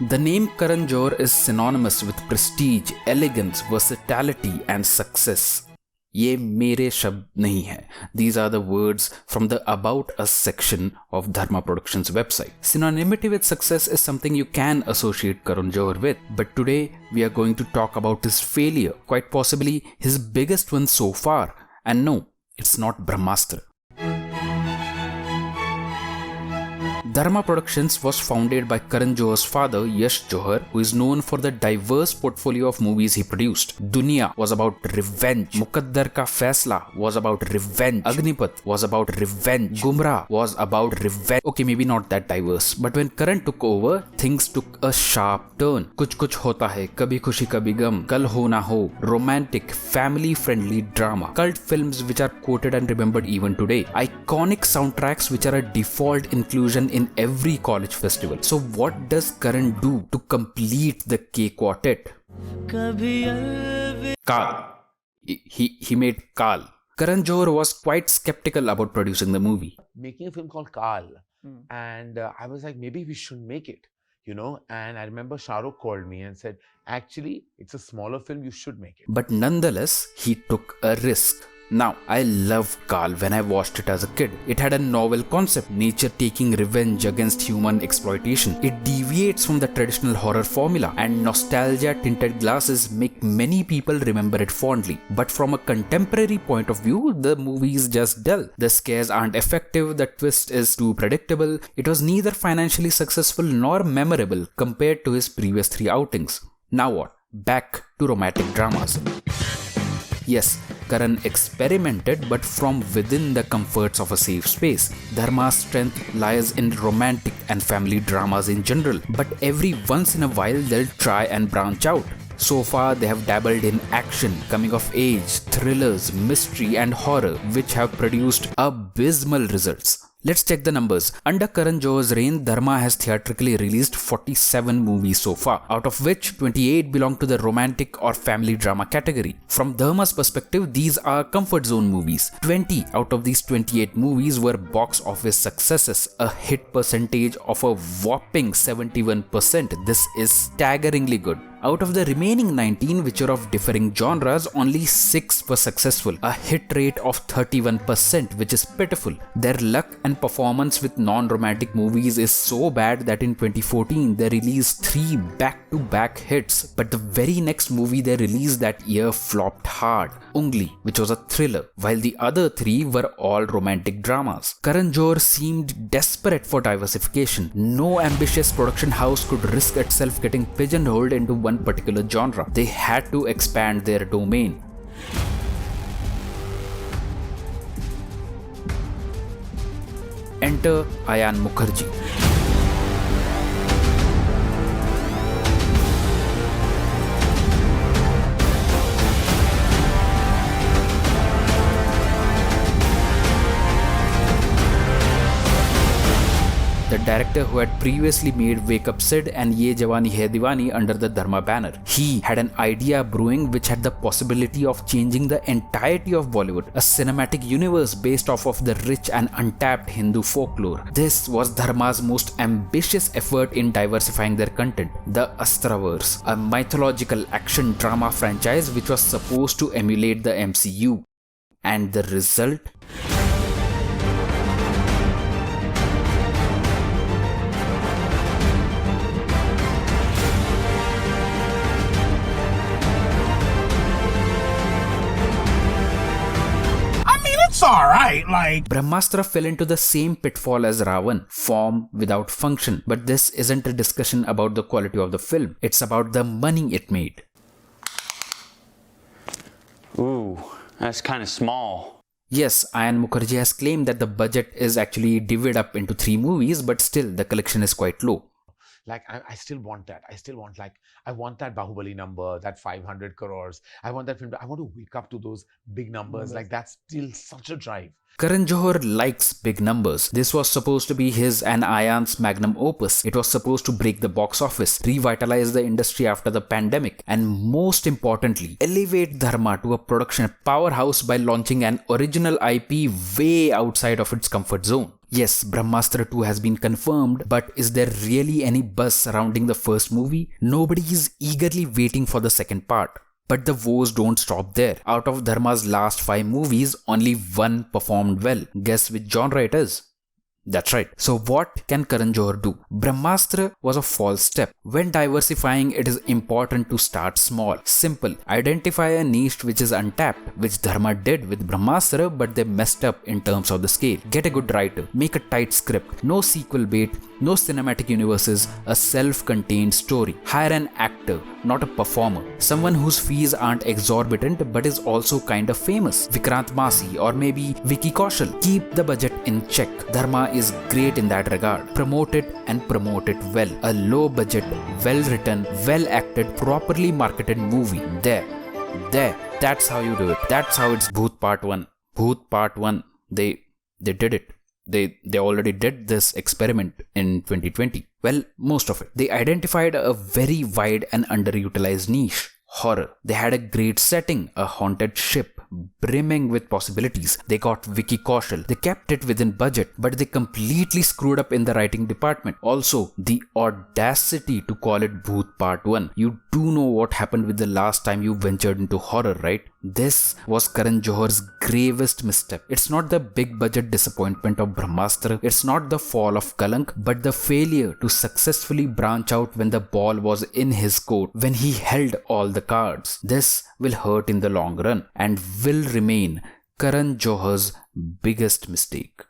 The name Karan Johar is synonymous with prestige, elegance, versatility and success. ये मेरे शब्द नहीं है. These are the words from the About Us section of Dharma Productions website. Synonymity with success is something you can associate Karan Johar with, but today we are going to talk about his failure, quite possibly his biggest one so far. And no, it's not Brahmastra. Dharma Productions was founded by Karan Johar's father Yash Johar, who is known for the diverse portfolio of movies he produced. Dunya was about revenge, Mukaddar Ka Faisla was about revenge, Agnipat was about revenge, Gumrah was about revenge. Okay, maybe not that diverse, but when Karan took over, things took a sharp turn. Kuch Kuch Hota Hai, Kabhi Khushi Kabhi Gum, Kal Ho Na Ho, romantic, family-friendly drama, cult films which are quoted and remembered even today, iconic soundtracks which are a default inclusion in every college festival. So what does Karan do to complete the K quartet? Kaal. He made Kaal. Karan Johar was quite skeptical about producing the movie. Making a film called Kaal, and I was like, maybe we should make it, and I remember Shah Rukh called me and said, actually, it's a smaller film, you should make it. But nonetheless, he took a risk. Now, I loved Kaal when I watched it as a kid. It had a novel concept, nature taking revenge against human exploitation. It deviates from the traditional horror formula, and nostalgia-tinted glasses make many people remember it fondly. But from a contemporary point of view, the movie is just dull. The scares aren't effective, the twist is too predictable. It was neither financially successful nor memorable compared to his previous three outings. Now what? Back to romantic dramas. Yes, Karan experimented, but from within the comforts of a safe space. Dharma's strength lies in romantic and family dramas in general, but every once in a while they'll try and branch out. So far, they have dabbled in action, coming of age, thrillers, mystery and horror, which have produced abysmal results. Let's check the numbers. Under Karan Johar's reign, Dharma has theatrically released 47 movies so far, out of which 28 belong to the romantic or family drama category. From Dharma's perspective, these are comfort zone movies. 20 out of these 28 movies were box office successes, a hit percentage of a whopping 71%. This is staggeringly good. Out of the remaining 19, which are of differing genres, only 6 were successful, a hit rate of 31%, which is pitiful. Their luck and performance with non-romantic movies is so bad that in 2014 they released 3 back-to-back hits, but the very next movie they released that year flopped hard, Ungli, which was a thriller, while the other 3 were all romantic dramas. Karan Johar seemed desperate for diversification. No ambitious production house could risk itself getting pigeonholed into one particular genre. They had to expand their domain. Enter Ayan Mukherjee. The director who had previously made Wake Up Sid and Ye Jawani Hai Diwani under the Dharma banner. He had an idea brewing which had the possibility of changing the entirety of Bollywood, a cinematic universe based off of the rich and untapped Hindu folklore. This was Dharma's most ambitious effort in diversifying their content, the Astraverse, a mythological action drama franchise which was supposed to emulate the MCU. And the result? It's alright, Brahmastra fell into the same pitfall as Ravan, form without function. But this isn't a discussion about the quality of the film, it's about the money it made. Ooh, that's kind of small. Yes, Ayan Mukherjee has claimed that the budget is actually divided up into 3 movies, but still the collection is quite low. I still want that. I want that Bahubali number, that 500 crores. I want that film. I want to wake up to those big numbers. That's still such a drive. Karan Johar likes big numbers. This was supposed to be his and Ayan's magnum opus. It was supposed to break the box office, revitalize the industry after the pandemic, and most importantly, elevate Dharma to a production powerhouse by launching an original IP way outside of its comfort zone. Yes, Brahmastra 2 has been confirmed, but is there really any buzz surrounding the first movie? Nobody is eagerly waiting for the second part. But the woes don't stop there. Out of Dharma's last 5 movies, only one performed well. Guess which genre it is? That's right. So what can Karan Johar do? Brahmastra was a false step. When diversifying, it is important to start small. Simple. Identify a niche which is untapped, which Dharma did with Brahmastra, but they messed up in terms of the scale. Get a good writer. Make a tight script. No sequel bait. No cinematic universes. A self-contained story. Hire an actor, not a performer. Someone whose fees aren't exorbitant but is also kind of famous. Vikrant Masi or maybe Vicky Kaushal. Keep the budget in check. Dharma is great in that regard. Promote it and promote it well. A low budget, well written, well acted, properly marketed movie. There. That's how you do it. That's how it's Bhoot Part 1. Bhoot Part 1. They did it. They already did this experiment in 2020. Well, most of it. They identified a very wide and underutilized niche. Horror. They had a great setting, a haunted ship, brimming with possibilities. They got Vicky Kaushal. They kept it within budget, but they completely screwed up in the writing department. Also, the audacity to call it Bhoot Part 1. You do know what happened with the last time you ventured into horror, right? This was Karan Johar's gravest misstep. It's not the big budget disappointment of Brahmastra. It's not the fall of Kalank, but the failure to successfully branch out when the ball was in his court, when he held all the cards. This will hurt in the long run and will remain Karan Johar's biggest mistake.